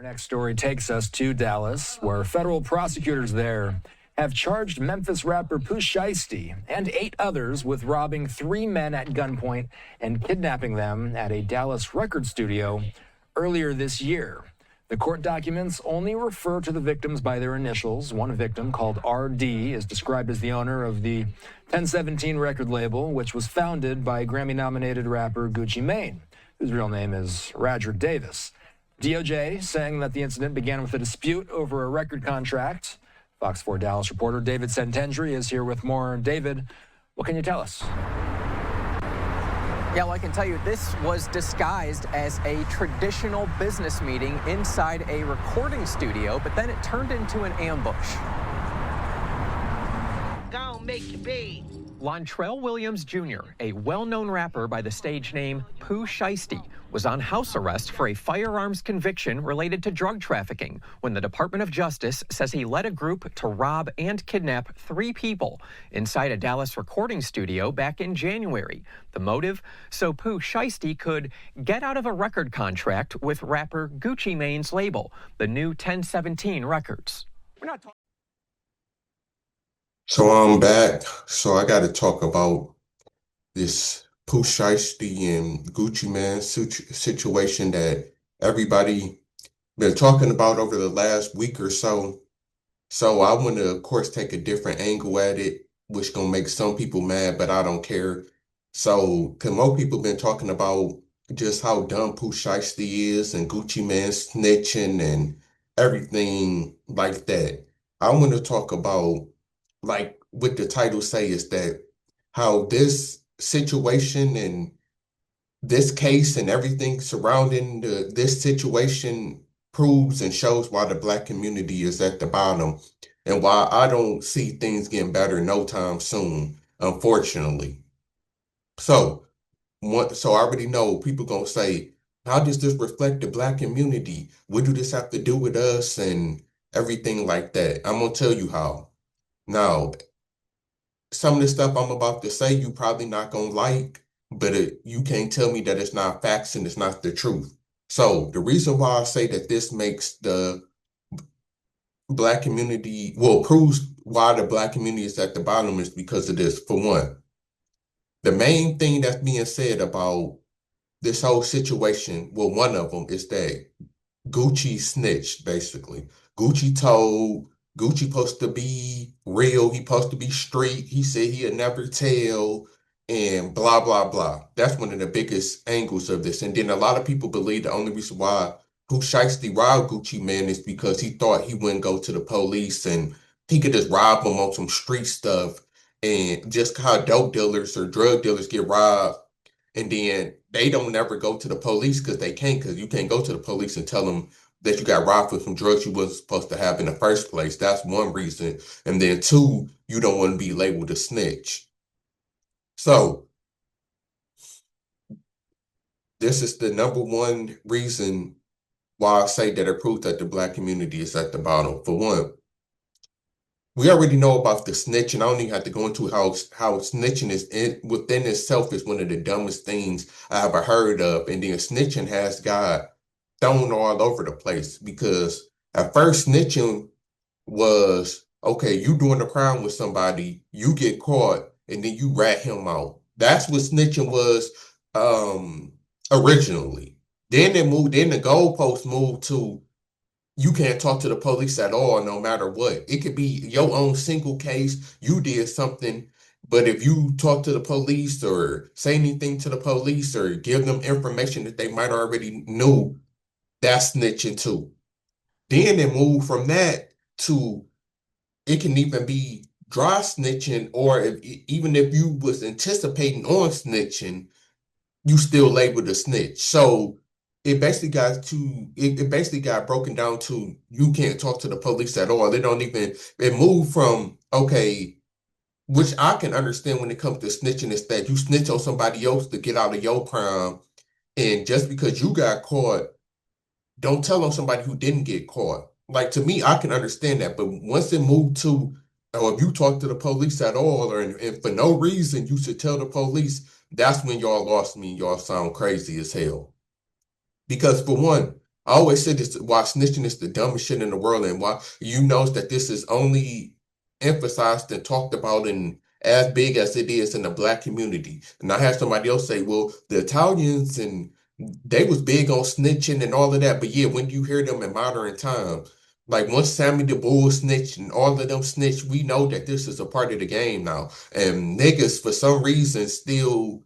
Our next story takes us to Dallas, where federal prosecutors there have charged Memphis rapper Pooh Shiesty and 8 others with robbing 3 men at gunpoint and kidnapping them at a Dallas record studio earlier this year. The court documents only refer to the victims by their initials. One victim, called RD, is described as the owner of the 1017 record label, which was founded by Grammy-nominated rapper Gucci Mane, whose real name is Roger Davis. DOJ saying that the incident began with a dispute over a record contract. Fox 4 Dallas reporter David Santendry is here with more. David, what can you tell us? Yeah, well, I can tell you this was disguised as a traditional business meeting inside a recording studio, but then it turned into an ambush. Gonna make you pay. Lontrell Williams Jr., a well-known rapper by the stage name Pooh Shiesty, was on house arrest for a firearms conviction related to drug trafficking when the Department of Justice says he led a group to rob and kidnap 3 people inside a Dallas recording studio back in January. The motive? So Pooh Shiesty could get out of a record contract with rapper Gucci Mane's label, the new 1017 Records. So I'm back. So I got to talk about this Pooh Shiesty and Gucci Mane situation that everybody been talking about over the last week or so. So I want to, of course, take a different angle at it, which gonna make some people mad, but I don't care. So, cause most people been talking about just how dumb Pooh Shiesty is and Gucci Mane snitching and everything like that. I want to talk about, like what the title say, is that how this situation and this case and everything surrounding this situation proves and shows why the Black community is at the bottom and why I don't see things getting better no time soon, unfortunately. So I already know people gonna say, how does this reflect the Black community? What do this have to do with us and everything like that? I'm gonna tell you how. Now, some of the stuff I'm about to say you probably not gonna like, but you can't tell me that it's not facts and it's not the truth. So the reason why I say that this makes the Black community, well, proves why the Black community is at the bottom is because of this. For one, the main thing that's being said about this whole situation, well, one of them is that Gucci snitched, basically. Gucci supposed to be real. He supposed to be street. He said he'd never tell and blah, blah, blah. That's one of the biggest angles of this. And then a lot of people believe the only reason why Pooh Shiesty robbed Gucci Mane is because he thought he wouldn't go to the police and he could just rob him on some street stuff, and just how dope dealers or drug dealers get robbed. And then they don't never go to the police because you can't go to the police and tell them that you got robbed with some drugs you wasn't supposed to have in the first place. That's one reason. And then 2, you don't want to be labeled a snitch. So this is the number one reason why I say that it proves that the Black community is at the bottom. For one, we already know about the snitching. I don't even have to go into how snitching is within itself is one of the dumbest things I ever heard of. And then snitching has got thrown all over the place, because at first snitching was, okay, you doing a crime with somebody, you get caught, and then you rat him out. That's what snitching was originally. Then the goalpost moved to, you can't talk to the police at all, no matter what. It could be your own single case. You did something, but if you talk to the police or say anything to the police or give them information that they might already knew, that's snitching too. Then it moved from that to, it can even be dry snitching, or even if you was anticipating on snitching, you still labeled a snitch. So it basically got broken down to, you can't talk to the police at all. It moved from, okay, which I can understand when it comes to snitching, is that you snitch on somebody else to get out of your crime. And just because you got caught, don't tell on somebody who didn't get caught. Like, to me, I can understand that. But once it moved to, or if you talk to the police at all, and for no reason you should tell the police, that's when y'all lost me. Y'all sound crazy as hell. Because for one, I always say this, why snitching is the dumbest shit in the world, and why you notice that this is only emphasized and talked about in as big as it is in the black community. And I had somebody else say, well, the Italians and they was big on snitching and all of that. But yeah, when you hear them in modern time, like once Sammy the Bull snitched and all of them snitched, we know that this is a part of the game now. And niggas, for some reason, still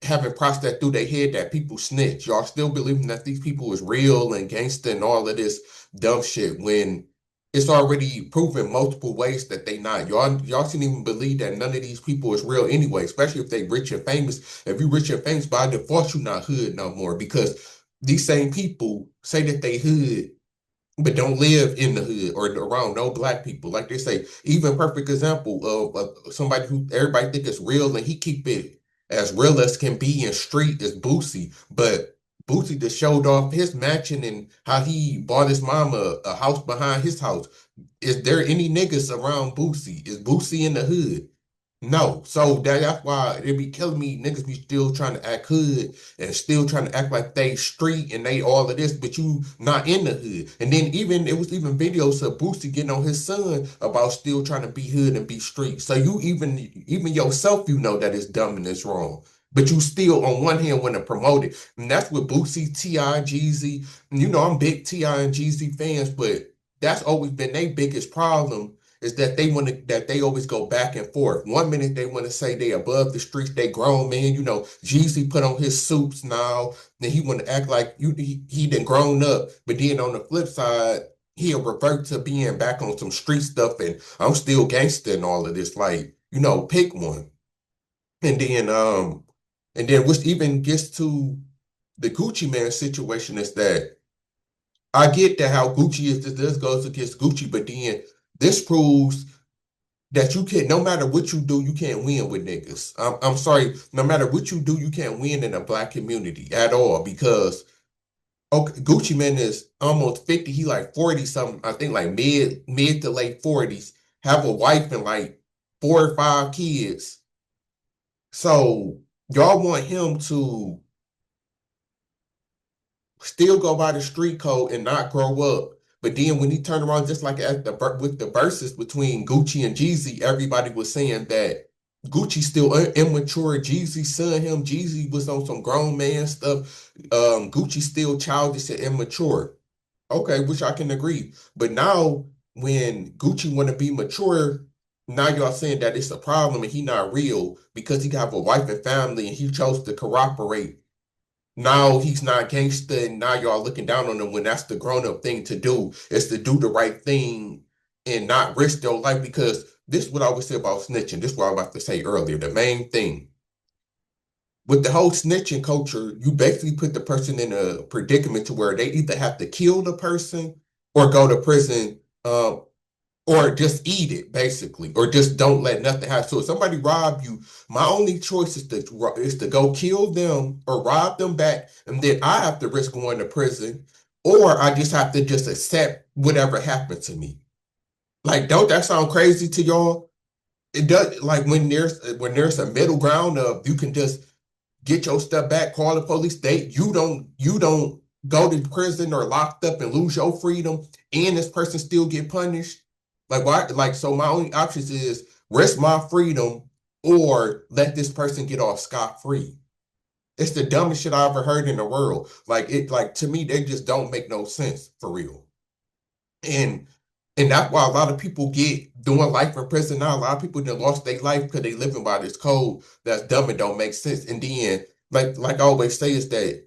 having processed through their head that people snitch. Y'all still believing that these people is real and gangster and all of this dumb shit when it's already proven multiple ways that they not. Y'all shouldn't even believe that none of these people is real anyway, especially if they rich and famous. If you rich and famous, by default, you not hood no more because these same people say that they hood but don't live in the hood or around no black people. Like they say, even perfect example of somebody who everybody think is real and he keep it as real as can be in street is Boosie. But Boosie just showed off his mansion and how he bought his mama a house behind his house. Is there any niggas around Boosie? Is Boosie in the hood? No, so that's why they be killing me. Niggas be still trying to act hood and still trying to act like they street and they all of this, but you not in the hood. And then even it was even videos of Boosie getting on his son about still trying to be hood and be street. So you even yourself, you know that it's dumb and it's wrong. But you still on one hand want to promote it. And that's what Boosie, T.I., Jeezy. And you know I'm big T.I. and Jeezy fans, but that's always been their biggest problem is that they always go back and forth. One minute they want to say they above the streets, they grown man. You know, Jeezy put on his suits now. Then he want to act like he done grown up. But then on the flip side, he'll revert to being back on some street stuff and I'm still gangster and all of this. Like, you know, pick one. And then which even gets to the Gucci Man situation is that I get that how Gucci is this goes against Gucci, but then this proves that you can't, no matter what you do, you can't win with niggas. I'm sorry, no matter what you do, you can't win in a black community at all because okay, Gucci Man is almost 50. He like 40 something, I think like mid to late 40s, have a wife and like 4 or 5 kids. So y'all want him to still go by the street code and not grow up. But then when he turned around, just like at with the verses between Gucci and Jeezy, everybody was saying that Gucci still immature. Jeezy son him. Jeezy was on some grown man stuff. Gucci still childish and immature. Okay, which I can agree. But now when Gucci want to be mature, now y'all saying that it's a problem and he not real because he have a wife and family and he chose to cooperate. Now he's not gangster, and now y'all looking down on him when that's the grown-up thing to do, is to do the right thing and not risk their life. Because this is what I always say about snitching. This is what I was about to say earlier. The main thing with the whole snitching culture, you basically put the person in a predicament to where they either have to kill the person or go to prison, or just eat it, basically, or just don't let nothing happen. So if somebody rob you, my only choice is to go kill them or rob them back, and then I have to risk going to prison, or I just have to just accept whatever happened to me. Like, don't that sound crazy to y'all? It does. Like when there's a middle ground of you can just get your stuff back, call the police. You don't go to prison or locked up and lose your freedom, and this person still get punished. Like why? Like so, my only options is risk my freedom or let this person get off scot free. It's the dumbest shit I ever heard in the world. Like to me, they just don't make no sense for real. And and that's why a lot of people get doing life in prison now. A lot of people that lost their life because they living by this code that's dumb and don't make sense. And then, like I always say, is that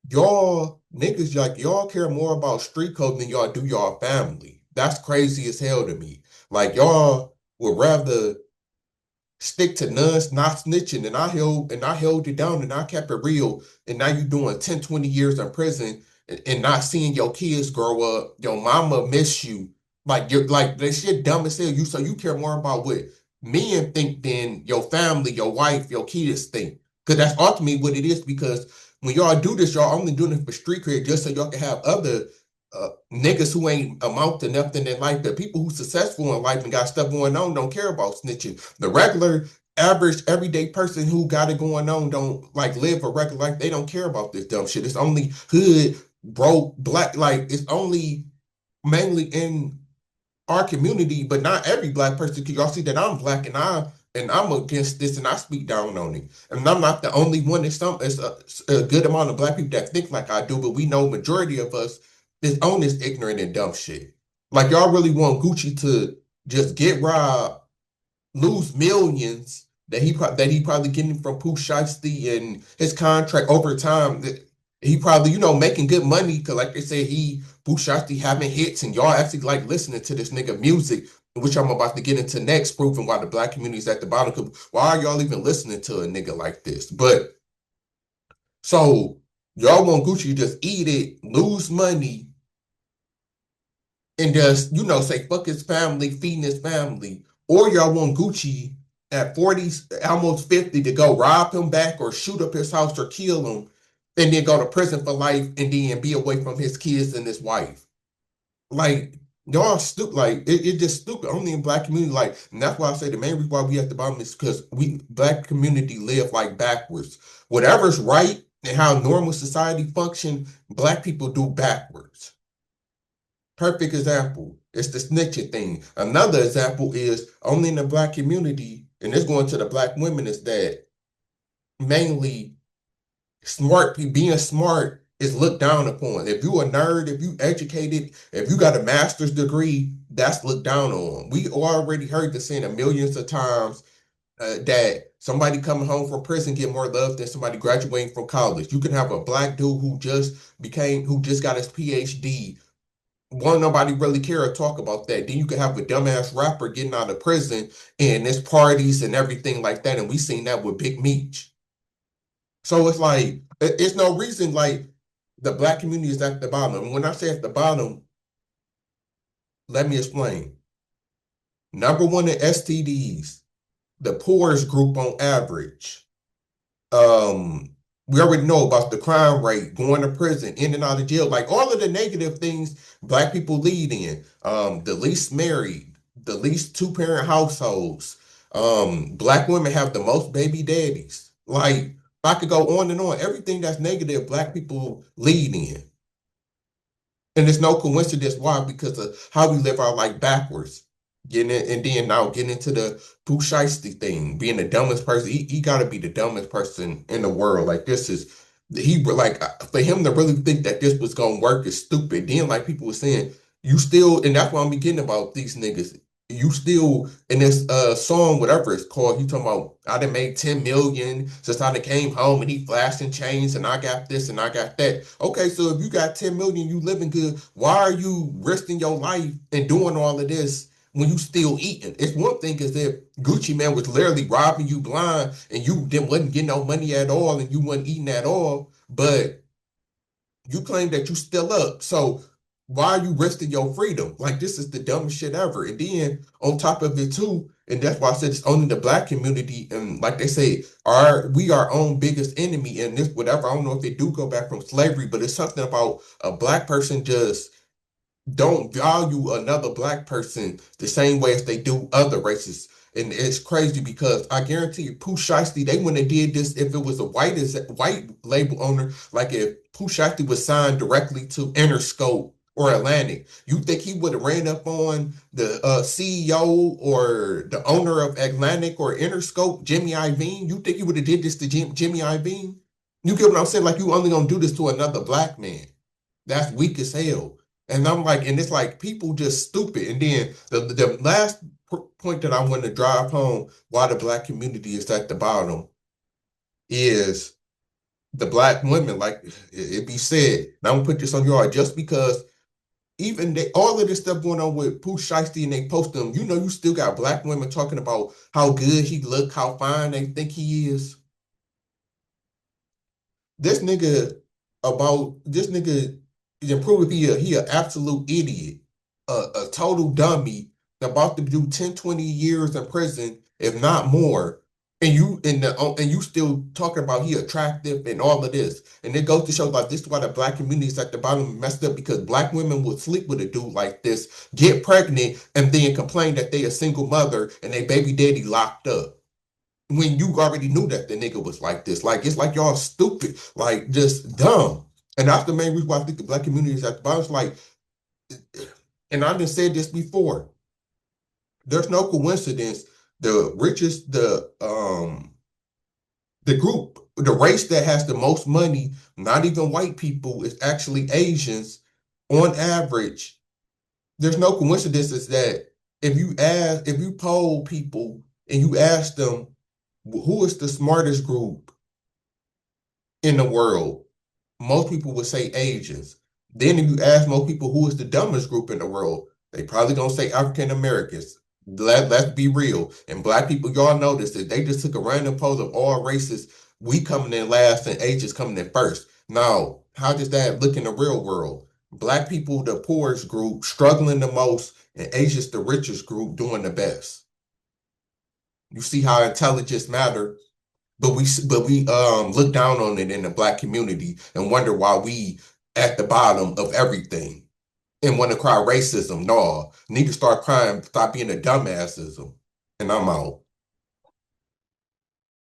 y'all niggas like y'all care more about street code than y'all do y'all family. That's crazy as hell to me. Like y'all would rather stick to nuns, not snitching, and I held it down and I kept it real. And now you doing 10, 20 years in prison and not seeing your kids grow up, your mama miss you. Like you're like that shit dumb as hell. You care more about what men think than your family, your wife, your kids think. Because that's ultimately what it is. Because when y'all do this, y'all only doing it for street cred just so y'all can have other niggas who ain't amount to nothing in life. The people who successful in life and got stuff going on don't care about snitching. The regular, average, everyday person who got it going on don't like live a regular life. They don't care about this dumb shit. It's only hood broke black, like it's only mainly in our community, but not every black person. Cause y'all see that I'm black and I'm against this and I speak down on it. And I'm not the only one. It's a good amount of black people that think like I do, but we know majority of us is on this ignorant and dumb shit. Like y'all really want Gucci to just get robbed, lose millions that he probably getting from Pooh Shiesty and his contract over time. That he probably, making good money because like they said, Pooh Shiesty having hits and y'all actually like listening to this nigga music, which I'm about to get into next, proving why the black community is at the bottom. 'Cause why are y'all even listening to a nigga like this? But so y'all want Gucci to just eat it, lose money, and just, say fuck his family, feeding his family. Or y'all want Gucci at 40, almost 50 to go rob him back or shoot up his house or kill him and then go to prison for life and then be away from his kids and his wife. Like, y'all stupid. Like, it just stupid. Only in black community. Like, and that's why I say the main reason why we at the bottom is because we, black community, live like backwards. Whatever's right and how normal society function, black people do backwards. Perfect example. It's the snitching thing. Another example is only in the black community, and it's going to the black women, is that mainly being smart is looked down upon. If you a nerd, if you educated, if you got a master's degree, that's looked down on. We already heard this saying millions of times that somebody coming home from prison get more love than somebody graduating from college. You can have a black dude who just got his PhD. Won't nobody really care or talk about that. Then you could have a dumbass rapper getting out of prison and there's parties and everything like that. And we seen that with Big Meech. So it's like, it's no reason like the black community is at the bottom. And when I say at the bottom, let me explain. Number one in STDs, the poorest group on average. Um, we already know about the crime rate, going to prison, in and out of jail, like all of the negative things black people lead in. The least married, the least two-parent households. Black women have the most baby daddies. Like, I could go on and on. Everything that's negative, black people lead in. And it's no coincidence why, because of how we live our life backwards. Getting it, and then now getting into the Pooh Shiesty thing, being the dumbest person. He got to be the dumbest person in the world. Like, this is, for him to really think that this was gonna work is stupid. Then, like people were saying, you still, and that's what I'm beginning about these niggas. You still in this song, whatever it's called, you talking about I done made 10 million since I done came home and he flashing chains and I got this and I got that. Okay, so if you got 10 million, you living good, why are you risking your life and doing all of this when you still eating? It's one thing as if Gucci Man was literally robbing you blind and you wasn't getting no money at all and you wasn't eating at all, but you claim that you still up. So why are you risking your freedom? Like, this is the dumbest shit ever. And then on top of it too, and that's why I said it's only the black community, and like they say, we our own biggest enemy. And this whatever, I don't know if they do go back from slavery, but it's something about a black person just don't value another black person the same way as they do other races. And it's crazy because I guarantee you, Pooh Shiesty, they wouldn't have did this if it was a white label owner, like if Pooh Shiesty was signed directly to Interscope or Atlantic. You think he would have ran up on the CEO or the owner of Atlantic or Interscope, Jimmy Iovine? You think he would have did this to Jimmy Iovine? You get what I'm saying? Like, you only gonna do this to another black man. That's weak as hell. And I'm like, and it's like people just stupid. And then the last point that I want to drive home why the black community is at the bottom is the black women. Like it be said, and I'm gonna put this on your heart, just because even all of this stuff going on with Pooh Shiesty and they post them, you still got black women talking about how good he look, how fine they think he is. This nigga this nigga can prove he an absolute idiot, a total dummy, about to do 10, 20 years in prison, if not more. And you still talking about he attractive and all of this. And it goes to show like this is why the black community is at the bottom messed up, because black women would sleep with a dude like this, get pregnant, and then complain that they a single mother and they baby daddy locked up when you already knew that the nigga was like this. Like, it's like y'all stupid, like just dumb. And that's the main reason why I think the black community is at the bottom. It's like, and I've been said this before. There's no coincidence. The richest, the group, the race that has the most money, not even white people, is actually Asians on average. There's no coincidences that if you poll people and you ask them who is the smartest group in the world, most people would say Asians. Then if you ask most people who is the dumbest group in the world, they probably gonna say African Americans. Let's be real. And black people, y'all notice that they just took a random poll of all races. We coming in last and Asians coming in first. Now, how does that look in the real world? Black people, the poorest group, struggling the most, and Asians, the richest group, doing the best. You see how intelligence matter, but we look down on it in the black community and wonder why we at the bottom of everything and want to cry racism. No, need to start crying, stop being a dumbassism. And I'm out.